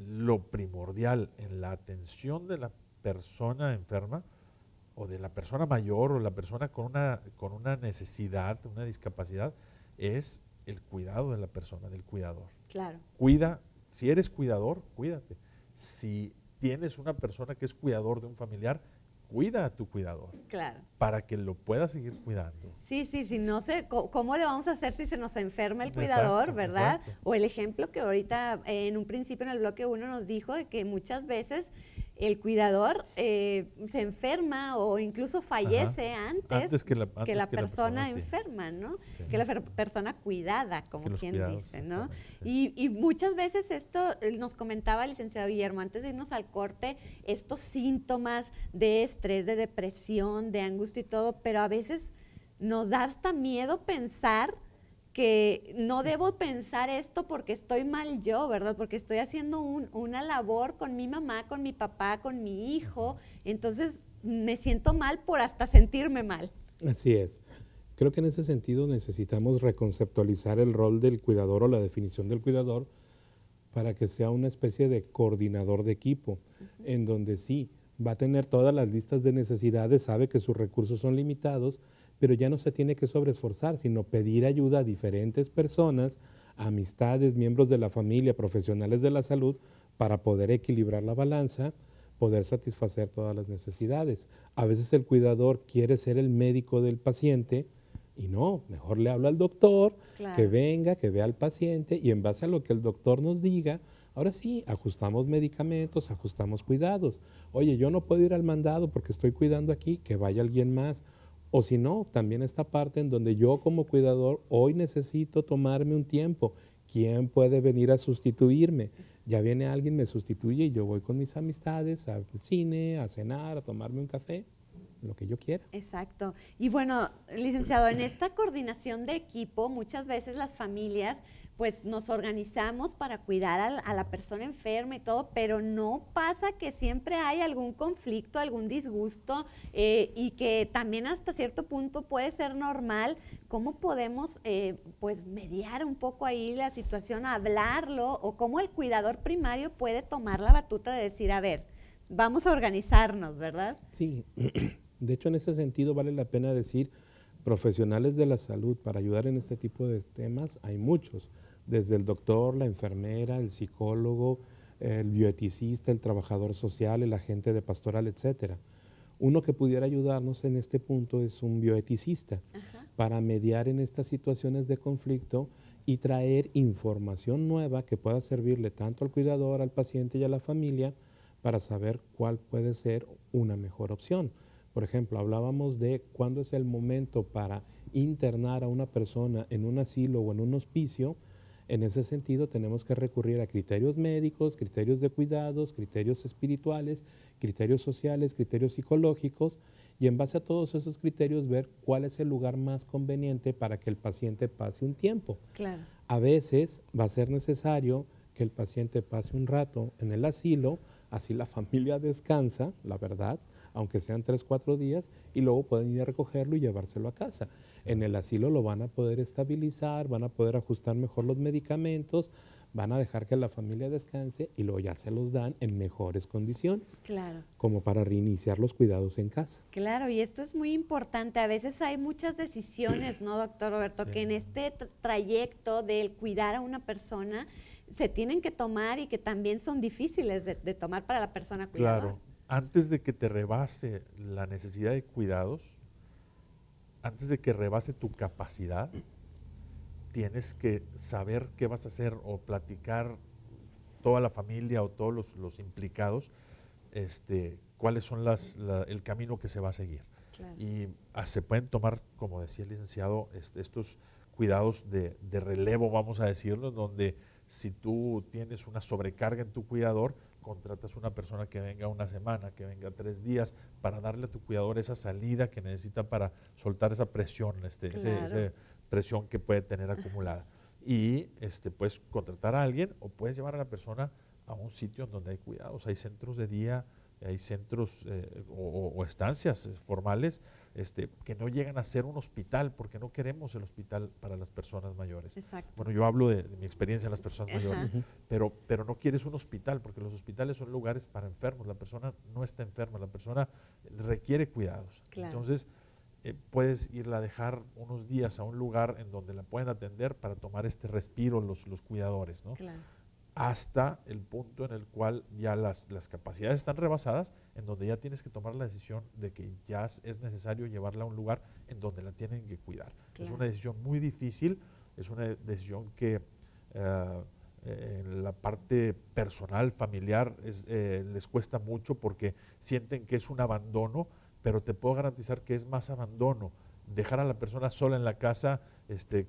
lo primordial en la atención de la persona enferma o de la persona mayor o la persona con una necesidad, una discapacidad, es el cuidado de la persona, del cuidador. Claro. Cuida, si eres cuidador, cuídate. Si tienes una persona que es cuidador de un familiar, cuida a tu cuidador. Claro. Para que lo pueda seguir cuidando. Sí, no sé, ¿cómo le vamos a hacer si se nos enferma el cuidador, exacto, verdad? Exacto. O el ejemplo que ahorita en un principio en el bloque 1 nos dijo de que muchas veces el cuidador se enferma o incluso fallece antes que la persona sí. enferma, ¿no? Sí. Que la persona cuidada, como quien dice, ¿no? Sí. Y muchas veces esto, nos comentaba el licenciado Guillermo, antes de irnos al corte, estos síntomas de estrés, de depresión, de angustia y todo, pero a veces nos da hasta miedo pensar que no debo pensar esto porque estoy mal yo, ¿verdad? Porque estoy haciendo una labor con mi mamá, con mi papá, con mi hijo, entonces me siento mal por hasta sentirme mal. Así es. Creo que en ese sentido necesitamos reconceptualizar el rol del cuidador o la definición del cuidador para que sea una especie de coordinador de equipo, en donde sí, va a tener todas las listas de necesidades, sabe que sus recursos son limitados, pero ya no se tiene que sobreesforzar, sino pedir ayuda a diferentes personas, amistades, miembros de la familia, profesionales de la salud, para poder equilibrar la balanza, poder satisfacer todas las necesidades. A veces el cuidador quiere ser el médico del paciente y no, mejor le habla al doctor, Claro. que venga, que vea al paciente y en base a lo que el doctor nos diga, ahora sí, ajustamos medicamentos, ajustamos cuidados. Oye, yo no puedo ir al mandado porque estoy cuidando aquí, que vaya alguien más. O si no, también esta parte en donde yo como cuidador hoy necesito tomarme un tiempo. ¿Quién puede venir a sustituirme? Ya viene alguien, me sustituye y yo voy con mis amistades al cine, a cenar, a tomarme un café, lo que yo quiera. Exacto. Y bueno, licenciado, en esta coordinación de equipo, muchas veces las familias pues nos organizamos para cuidar a la persona enferma y todo, pero no pasa que siempre hay algún conflicto, algún disgusto y que también hasta cierto punto puede ser normal. ¿Cómo podemos pues mediar un poco ahí la situación, hablarlo o cómo el cuidador primario puede tomar la batuta de decir, a ver, vamos a organizarnos, ¿verdad? Sí, de hecho en ese sentido vale la pena decir, profesionales de la salud para ayudar en este tipo de temas hay muchos, desde el doctor, la enfermera, el psicólogo, el bioeticista, el trabajador social, el agente de pastoral, etcétera. Uno que pudiera ayudarnos en este punto es un bioeticista para mediar en estas situaciones de conflicto y traer información nueva que pueda servirle tanto al cuidador, al paciente y a la familia para saber cuál puede ser una mejor opción. Por ejemplo, hablábamos de cuándo es el momento para internar a una persona en un asilo o en un hospicio. En ese sentido, tenemos que recurrir a criterios médicos, criterios de cuidados, criterios espirituales, criterios sociales, criterios psicológicos, y en base a todos esos criterios ver cuál es el lugar más conveniente para que el paciente pase un tiempo. Claro. A veces va a ser necesario que el paciente pase un rato en el asilo, así la familia descansa, la verdad, aunque sean 3, 4 días, y luego pueden ir a recogerlo y llevárselo a casa. En el asilo lo van a poder estabilizar, van a poder ajustar mejor los medicamentos, van a dejar que la familia descanse y luego ya se los dan en mejores condiciones, Claro. como para reiniciar los cuidados en casa. Claro, y esto es muy importante. A veces hay muchas decisiones, ¿no, doctor Roberto? Sí. Que en este trayecto del cuidar a una persona se tienen que tomar y que también son difíciles de tomar para la persona cuidadora. Claro, antes de que te rebase la necesidad de cuidados, antes de que rebase tu capacidad, tienes que saber qué vas a hacer o platicar toda la familia o todos los implicados, cuáles son el camino que se va a seguir. Claro. Y se pueden tomar, como decía el licenciado, estos cuidados de relevo, vamos a decirlo, donde si tú tienes una sobrecarga en tu cuidador, contratas una persona que venga una semana, que venga 3 días, para darle a tu cuidador esa salida que necesita para soltar esa presión, esa presión que puede tener acumulada. Y puedes contratar a alguien o puedes llevar a la persona a un sitio donde hay cuidados. Hay centros de día, hay centros o estancias formales que no llegan a ser un hospital, porque no queremos el hospital para las personas mayores. Exacto. Bueno, yo hablo de mi experiencia en las personas Ajá. mayores, pero no quieres un hospital, porque los hospitales son lugares para enfermos. La persona no está enferma, la persona requiere cuidados. Claro. Entonces, puedes irla a dejar unos días a un lugar en donde la pueden atender para tomar este respiro los cuidadores, ¿no? Claro. Hasta el punto en el cual ya las capacidades están rebasadas, en donde ya tienes que tomar la decisión de que ya es necesario llevarla a un lugar en donde la tienen que cuidar. Claro. Es una decisión muy difícil, es una decisión que en la parte personal, familiar, les cuesta mucho porque sienten que es un abandono, pero te puedo garantizar que es más abandono dejar a la persona sola en la casa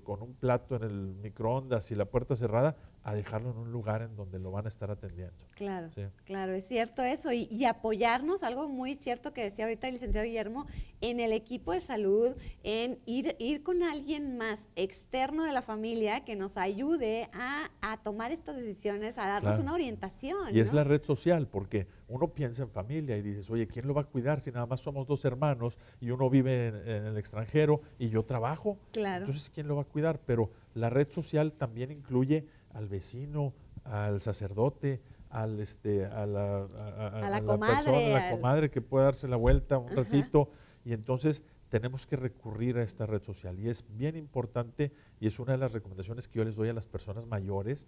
con un plato en el microondas y la puerta cerrada, a dejarlo en un lugar en donde lo van a estar atendiendo. Claro, ¿Sí? claro, es cierto eso. Y apoyarnos, algo muy cierto que decía ahorita el licenciado Guillermo, en el equipo de salud, en ir con alguien más externo de la familia que nos ayude a tomar estas decisiones, a darnos Claro. una orientación. Y es ¿no? la red social, porque uno piensa en familia y dices, oye, ¿quién lo va a cuidar si nada más somos 2 hermanos y uno vive en el extranjero y yo trabajo? Claro. Entonces, ¿quién lo va a cuidar? Pero la red social también incluye al vecino, al sacerdote, a la comadre, persona, a la comadre que puede darse la vuelta un Ajá. ratito. Y entonces tenemos que recurrir a esta red social. Y es bien importante, y es una de las recomendaciones que yo les doy a las personas mayores,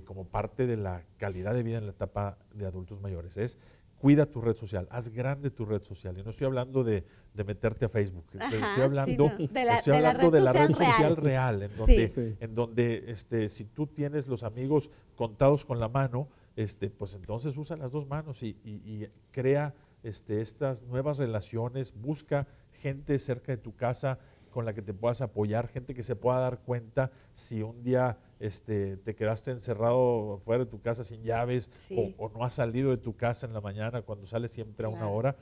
como parte de la calidad de vida en la etapa de adultos mayores, es cuida tu red social, haz grande tu red social. Y no estoy hablando de meterte a Facebook, Ajá, estoy hablando, sí, no, de de la red social real, en donde, Sí. en donde si tú tienes los amigos contados con la mano, pues entonces usa las 2 manos y crea estas nuevas relaciones, busca gente cerca de tu casa con la que te puedas apoyar, gente que se pueda dar cuenta si un día te quedaste encerrado fuera de tu casa sin llaves, Sí. o no has salido de tu casa en la mañana cuando sales siempre a una Claro. hora.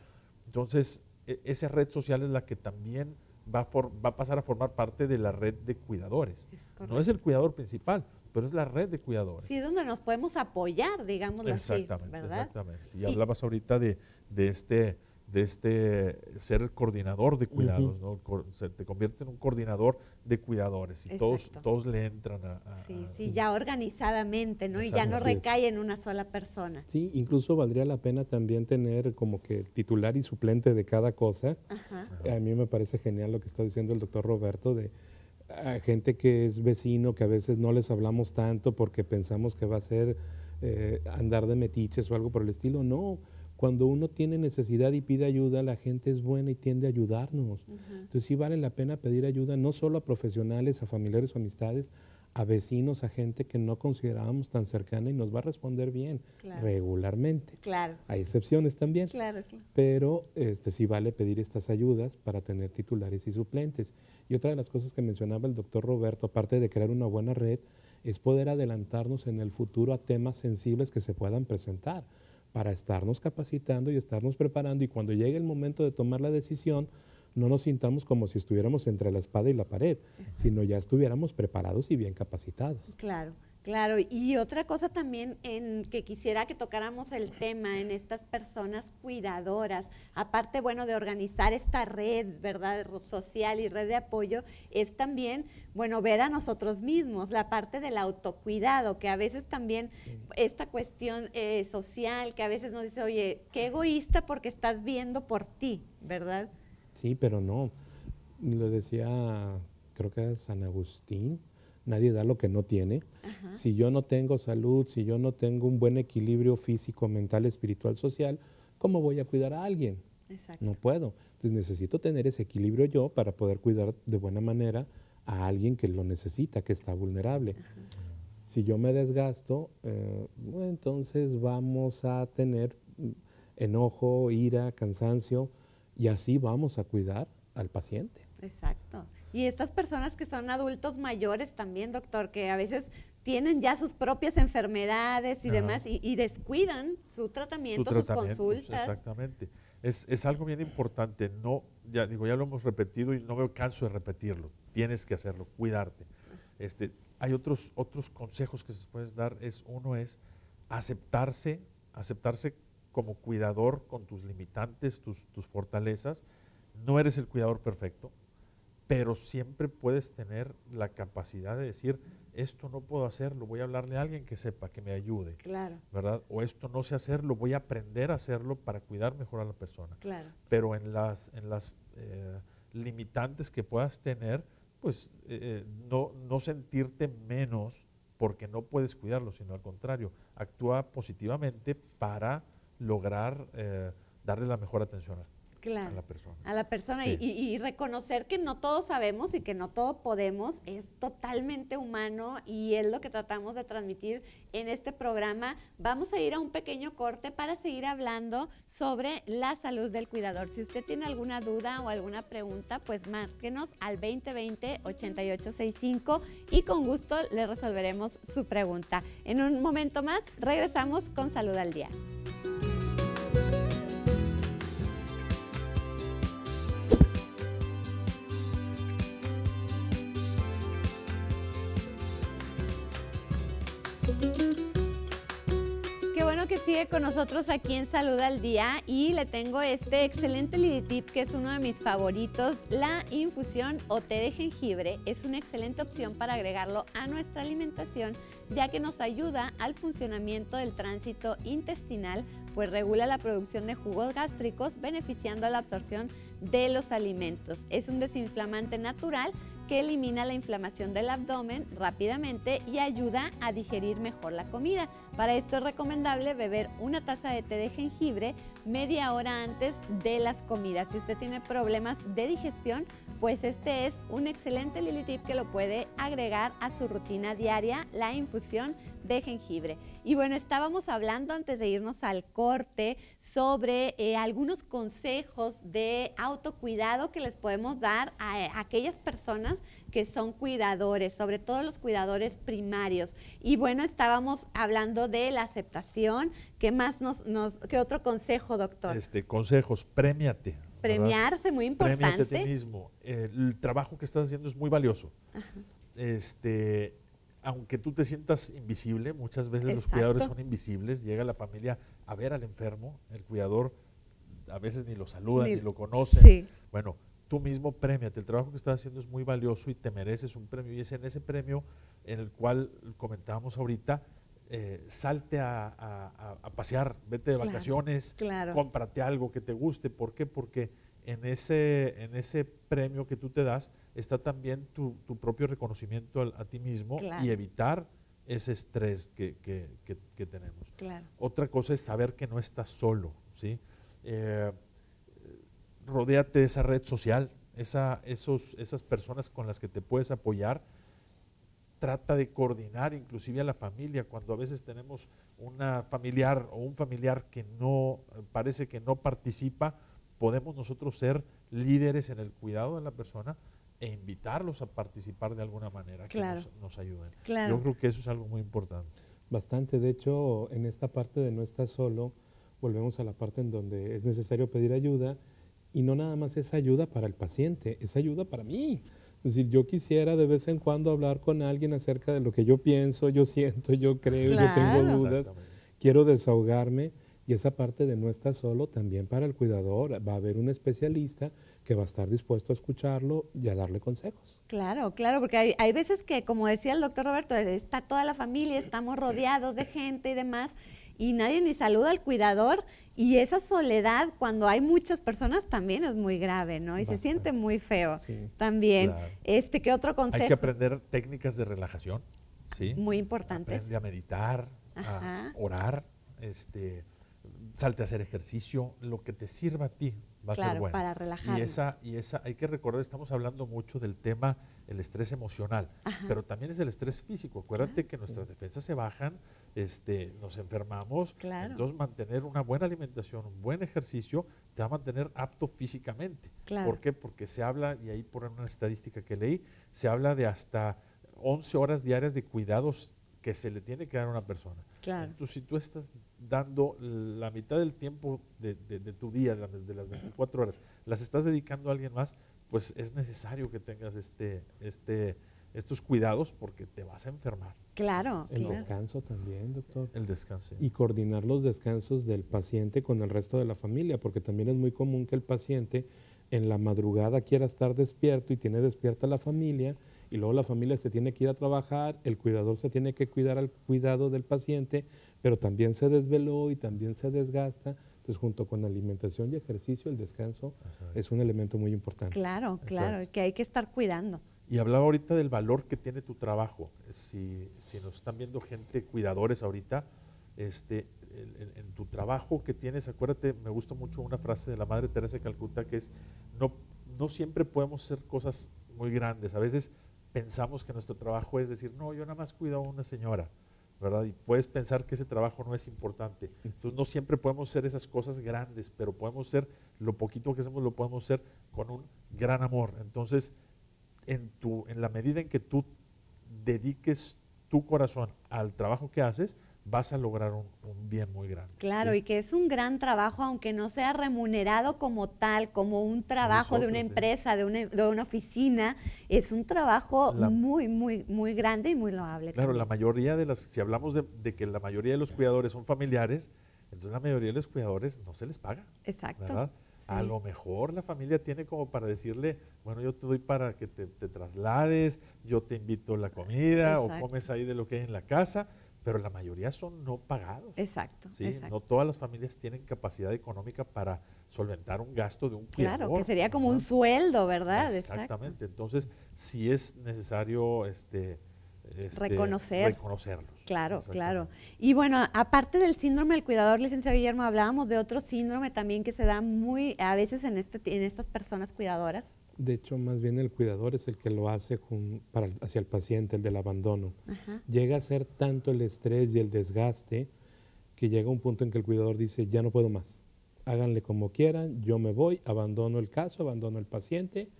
Entonces, esa red social es la que también va a pasar a formar parte de la red de cuidadores. No es el cuidador principal, pero es la red de cuidadores. Sí, donde nos podemos apoyar, digámoslo así, Exactamente, ¿verdad? exactamente. Y hablabas ahorita de ser coordinador de cuidados, ¿no? Te conviertes en un coordinador de cuidadores y Exacto. todos le entran Sí, ya organizadamente, ¿no? Y ya no Exacto. recae en una sola persona. Sí, incluso valdría la pena también tener como que titular y suplente de cada cosa. Ajá. A mí me parece genial lo que está diciendo el doctor Roberto de gente que es vecino, que a veces no les hablamos tanto porque pensamos que va a ser andar de metiches o algo por el estilo. No, cuando uno tiene necesidad y pide ayuda, la gente es buena y tiende a ayudarnos. Entonces sí vale la pena pedir ayuda no solo a profesionales, a familiares o amistades, a vecinos, a gente que no considerábamos tan cercana y nos va a responder bien Claro. regularmente. Claro, Hay excepciones también. claro, claro. Pero sí vale pedir estas ayudas para tener titulares y suplentes. Y otra de las cosas que mencionaba el doctor Roberto, aparte de crear una buena red, es poder adelantarnos en el futuro a temas sensibles que se puedan presentar para estarnos capacitando y estarnos preparando y cuando llegue el momento de tomar la decisión, no nos sintamos como si estuviéramos entre la espada y la pared, sino ya estuviéramos preparados y bien capacitados. Claro, claro. Y otra cosa también en que quisiera que tocáramos el tema en estas personas cuidadoras, aparte, bueno, de organizar esta red, ¿verdad?, social y red de apoyo, es también, bueno, ver a nosotros mismos, la parte del autocuidado, que a veces también esta cuestión social, que a veces nos dice, oye, qué egoísta porque estás viendo por ti, ¿verdad? Sí, pero no. Lo decía, creo que es San Agustín, nadie da lo que no tiene. Ajá. Si yo no tengo salud, si yo no tengo un buen equilibrio físico, mental, espiritual, social, ¿cómo voy a cuidar a alguien? Exacto. No puedo. Entonces necesito tener ese equilibrio yo para poder cuidar de buena manera a alguien que lo necesita, que está vulnerable. Si yo me desgasto, bueno, entonces vamos a tener enojo, ira, cansancio, y así vamos a cuidar al paciente. Exacto. Y estas personas que son adultos mayores también, doctor, que a veces tienen ya sus propias enfermedades y Ajá. demás y descuidan su tratamiento, sus consultas. Exactamente. Es algo bien importante. No, ya digo, ya lo hemos repetido y no me canso de repetirlo. Tienes que hacerlo, cuidarte. Hay otros consejos que se pueden dar. Uno es aceptarse como cuidador con tus limitantes, tus fortalezas. No eres el cuidador perfecto, pero siempre puedes tener la capacidad de decir, esto no puedo hacerlo, voy a hablarle a alguien que sepa, que me ayude, Claro, ¿verdad? O esto no sé hacerlo, voy a aprender a hacerlo para cuidar mejor a la persona. claro. Pero en las limitantes que puedas tener, pues no sentirte menos porque no puedes cuidarlo, sino al contrario, actúa positivamente para lograr darle la mejor atención. Claro, a la persona. A la persona Sí. y reconocer que no todos sabemos y que no todo podemos, es totalmente humano y es lo que tratamos de transmitir en este programa. Vamos a ir a un pequeño corte para seguir hablando sobre la salud del cuidador. Si usted tiene alguna duda o alguna pregunta, pues márquenos al 2020-8865 y con gusto le resolveremos su pregunta. En un momento más, regresamos con Salud al Día. Qué bueno que sigue con nosotros aquí en Salud al Día y le tengo este excelente Lili Tip que es uno de mis favoritos. La infusión o té de jengibre es una excelente opción para agregarlo a nuestra alimentación, ya que nos ayuda al funcionamiento del tránsito intestinal, pues regula la producción de jugos gástricos, beneficiando a la absorción de los alimentos. Es un desinflamante natural que elimina la inflamación del abdomen rápidamente y ayuda a digerir mejor la comida. Para esto es recomendable beber una taza de té de jengibre media hora antes de las comidas. Si usted tiene problemas de digestión, pues este es un excelente Lili Tip que lo puede agregar a su rutina diaria, la infusión de jengibre. Y bueno, estábamos hablando antes de irnos al corte sobre algunos consejos de autocuidado que les podemos dar a aquellas personas que son cuidadores, sobre todo los cuidadores primarios. Y bueno, estábamos hablando de la aceptación. ¿Qué más qué otro consejo, doctor? Consejos, premiate. Premiarse, muy importante. Premiate a ti mismo. El trabajo que estás haciendo es muy valioso. Ajá. Aunque tú te sientas invisible, muchas veces Exacto. los cuidadores son invisibles, llega la familia a ver al enfermo, el cuidador a veces ni lo saluda, ni lo conoce. Sí. Bueno, tú mismo premiate, el trabajo que estás haciendo es muy valioso y te mereces un premio, y es en ese premio en el cual comentábamos ahorita, salte a pasear, vete de vacaciones, claro. cómprate algo que te guste. ¿Por qué? Porque en ese premio que tú te das está también tu propio reconocimiento a ti mismo, claro. y evitar ese estrés que tenemos. Claro. Otra cosa es saber que no estás solo, ¿sí? Rodéate de esa red social, esas personas con las que te puedes apoyar. Trata de coordinar inclusive a la familia. Cuando a veces tenemos una familiar o un familiar que no, parece que no participa, podemos nosotros ser líderes en el cuidado de la persona e invitarlos a participar de alguna manera, claro. que nos ayuden. Claro. Yo creo que eso es algo muy importante. Bastante. De hecho, en esta parte de no estar solo, volvemos a la parte en donde es necesario pedir ayuda, y no nada más es ayuda para el paciente, es ayuda para mí. Es decir, yo quisiera de vez en cuando hablar con alguien acerca de lo que yo pienso, yo siento, yo creo, claro. yo tengo dudas, quiero desahogarme, y esa parte de no estar solo también para el cuidador. Va a haber un especialista que va a estar dispuesto a escucharlo y a darle consejos. Claro, claro, porque hay veces que, como decía el doctor Roberto, está toda la familia, estamos rodeados de gente y demás, y nadie ni saluda al cuidador, y esa soledad cuando hay muchas personas también es muy grave, ¿no? Y Bastante. Se siente muy feo, Sí. También. Claro. ¿Qué otro consejo? Hay que aprender técnicas de relajación, ¿sí? Muy importantes. Aprende a meditar, Ajá. a orar, salte a hacer ejercicio, lo que te sirva a ti va a ser Claro, bueno. para relajarnos. Y esa hay que recordar, estamos hablando mucho del tema, el estrés emocional, Ajá. pero también es el estrés físico. Acuérdate que nuestras defensas se bajan, nos enfermamos, Claro. entonces mantener una buena alimentación, un buen ejercicio, te va a mantener apto físicamente. Claro. ¿Por qué? Porque se habla, y ahí por una estadística que leí, se habla de hasta 11 horas diarias de cuidados que se le tiene que dar a una persona. Claro. Entonces, si tú estás dando la mitad del tiempo de tu día, de las 24 horas, las estás dedicando a alguien más, pues es necesario que tengas estos cuidados, porque te vas a enfermar. Claro, El claro. descanso también, doctor. El descanso. Y coordinar los descansos del paciente con el resto de la familia, porque también es muy común que el paciente en la madrugada quiera estar despierto y tiene despierta la familia, y luego la familia se tiene que ir a trabajar, el cuidador se tiene que cuidar al cuidado del paciente, pero también se desveló y también se desgasta. Entonces, junto con alimentación y ejercicio, el descanso es un elemento muy importante. Claro, claro, Exacto. que hay que estar cuidando. Y hablaba ahorita del valor que tiene tu trabajo. Si nos están viendo gente, cuidadores ahorita, en tu trabajo que tienes, acuérdate, me gusta mucho una frase de la Madre Teresa de Calcuta que es, no siempre podemos hacer cosas muy grandes, a veces pensamos que nuestro trabajo es decir, no, yo nada más cuido a una señora, ¿verdad? Y puedes pensar que ese trabajo no es importante. Entonces no siempre podemos hacer esas cosas grandes, pero podemos hacer lo poquito que hacemos, lo podemos hacer con un gran amor. Entonces, en la medida en que tú dediques tu corazón al trabajo que haces, vas a lograr un bien muy grande. Claro, ¿sí? y que es un gran trabajo, aunque no sea remunerado como tal, como un trabajo de una empresa, de una oficina, es un trabajo muy, muy, muy grande y muy loable. Claro, también. la mayoría si hablamos de que la mayoría de los cuidadores son familiares, entonces la mayoría de los cuidadores no se les paga. Exacto. ¿Verdad? Sí. A lo mejor la familia tiene como para decirle, bueno, yo te doy para que te traslades, yo te invito a la comida, o comes ahí de lo que hay en la casa, pero la mayoría son no pagados. Exacto, ¿sí? exacto. No todas las familias tienen capacidad económica para solventar un gasto de un cuidador. Claro, que sería como ¿verdad? un sueldo, ¿verdad? Exactamente. Entonces, sí es necesario reconocerlos. Claro, claro. Y bueno, aparte del síndrome del cuidador, licenciado Guillermo, hablábamos de otro síndrome también que se da muy a veces en estas personas cuidadoras. De hecho, más bien el cuidador es el que lo hace hacia el paciente, el del abandono. Ajá. Llega a ser tanto el estrés y el desgaste que llega un punto en que el cuidador dice, ya no puedo más. Háganle como quieran, yo me voy, abandono el caso, abandono el paciente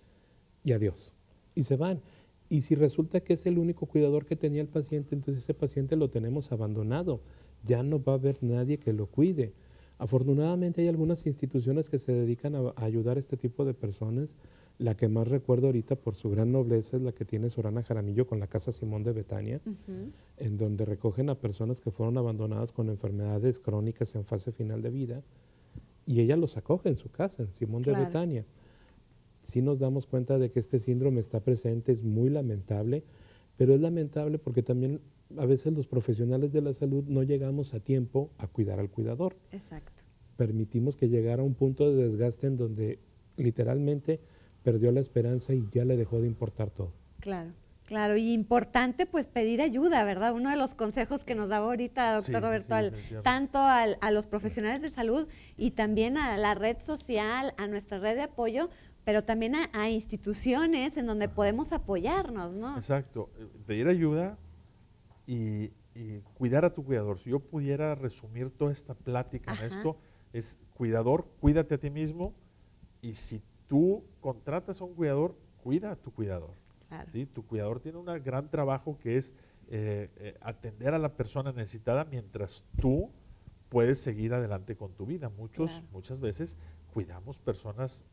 y adiós. Y se van. Y si resulta que es el único cuidador que tenía el paciente, entonces ese paciente lo tenemos abandonado. Ya no va a haber nadie que lo cuide. Afortunadamente hay algunas instituciones que se dedican a ayudar a este tipo de personas. La que más recuerdo ahorita por su gran nobleza es la que tiene Sorana Jaramillo con la Casa Simón de Betania, en donde recogen a personas que fueron abandonadas con enfermedades crónicas en fase final de vida y ella los acoge en su casa, en Simón de Betania. Sí nos damos cuenta de que este síndrome está presente, es muy lamentable, pero es lamentable porque también a veces los profesionales de la salud no llegamos a tiempo a cuidar al cuidador. Exacto. Permitimos que llegara a un punto de desgaste en donde literalmente perdió la esperanza y ya le dejó de importar todo. Claro, claro, y importante pues pedir ayuda, ¿verdad? Uno de los consejos que nos daba ahorita, doctor Roberto, tanto a los profesionales de salud y también a la red social, a nuestra red de apoyo, pero también a instituciones en donde podemos apoyarnos, ¿no? Exacto, pedir ayuda y cuidar a tu cuidador. Si yo pudiera resumir toda esta plática en esto, es cuidador, cuídate a ti mismo, y si tú contratas a un cuidador, cuida a tu cuidador. Claro. ¿sí? Tu cuidador tiene un gran trabajo que es atender a la persona necesitada mientras tú puedes seguir adelante con tu vida. Muchas veces cuidamos personas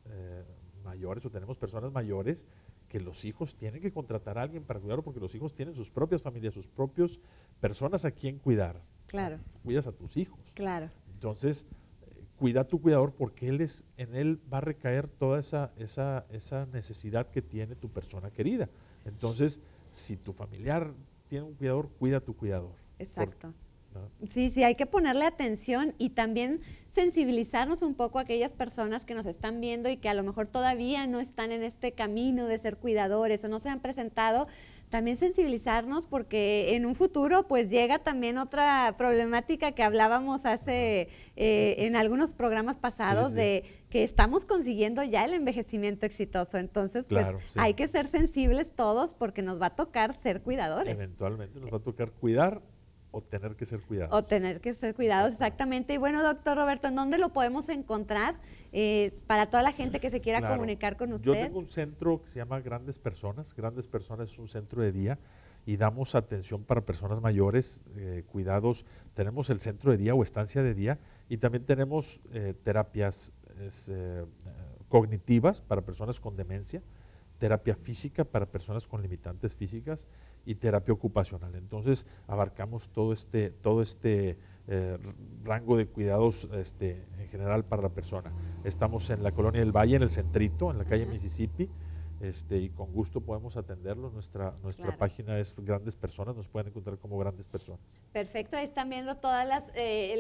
mayores o tenemos personas mayores que los hijos tienen que contratar a alguien para cuidarlo porque los hijos tienen sus propias familias, sus propias personas a quien cuidar. Claro. Cuidas a tus hijos. Claro. Entonces, cuida a tu cuidador porque en él va a recaer toda esa necesidad que tiene tu persona querida. Entonces, si tu familiar tiene un cuidador, cuida a tu cuidador. Exacto. Sí, hay que ponerle atención y también sensibilizarnos un poco a aquellas personas que nos están viendo y que a lo mejor todavía no están en este camino de ser cuidadores o no se han presentado. También sensibilizarnos porque en un futuro pues llega también otra problemática que hablábamos hace en algunos programas pasados de que estamos consiguiendo ya el envejecimiento exitoso. Entonces pues hay que ser sensibles todos porque nos va a tocar ser cuidadores. Eventualmente nos va a tocar cuidar o tener que ser cuidados. O tener que ser cuidados, exactamente. Y bueno, doctor Roberto, ¿en dónde lo podemos encontrar para toda la gente que se quiera comunicar con usted? Yo tengo un centro que se llama Grandes Personas. Grandes Personas es un centro de día y damos atención para personas mayores, cuidados. Tenemos el centro de día o estancia de día y también tenemos terapias cognitivas para personas con demencia, terapia física para personas con limitantes físicas y terapia ocupacional. Entonces abarcamos todo este rango de cuidados en general para la persona. Estamos en la Colonia del Valle, en el Centrito, en la calle Mississippi, y con gusto podemos atenderlos. Nuestra página es Grandes Personas, nos pueden encontrar como Grandes Personas. Perfecto, ahí están viendo todos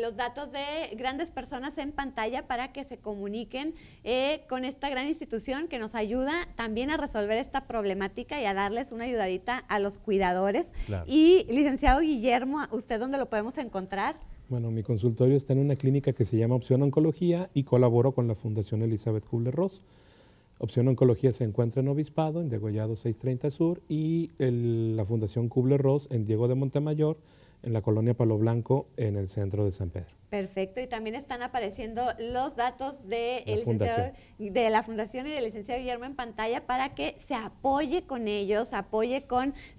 los datos de Grandes Personas en pantalla para que se comuniquen con esta gran institución que nos ayuda también a resolver esta problemática y a darles una ayudadita a los cuidadores. Y licenciado Guillermo, ¿usted dónde lo podemos encontrar? Bueno, mi consultorio está en una clínica que se llama Opción Oncología y colaboro con la Fundación Elizabeth Kubler-Ross. Opción Oncología se encuentra en Obispado, en Degollado 630 Sur, y la Fundación Kubler-Ross en Diego de Montemayor, en la colonia Palo Blanco, en el centro de San Pedro. Perfecto, y también están apareciendo los datos de la Fundación y del licenciado Guillermo en pantalla para que se apoye con ellos,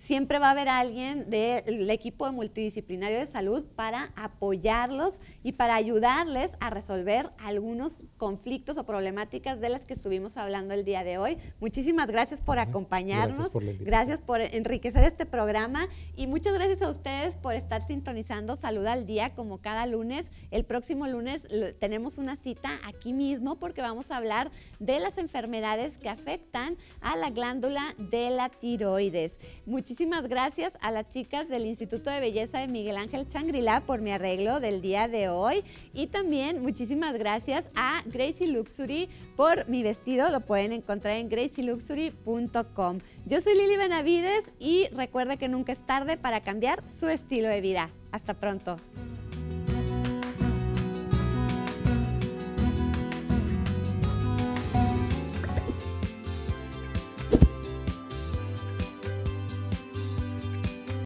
siempre va a haber alguien del equipo multidisciplinario de salud para apoyarlos y para ayudarles a resolver algunos conflictos o problemáticas de las que estuvimos hablando el día de hoy. Muchísimas gracias por acompañarnos, gracias por enriquecer este programa y muchas gracias a ustedes por estar sintonizando Salud al Día como cada lunes. El próximo lunes tenemos una cita aquí mismo porque vamos a hablar de las enfermedades que afectan a la glándula de la tiroides. Muchísimas gracias a las chicas del Instituto de Belleza de Miguel Ángel Shangri-La por mi arreglo del día de hoy y también muchísimas gracias a Gracie Luxury por mi vestido, lo pueden encontrar en gracieluxury.com. Yo soy Lili Benavides y recuerda que nunca es tarde para cambiar su estilo de vida. Hasta pronto.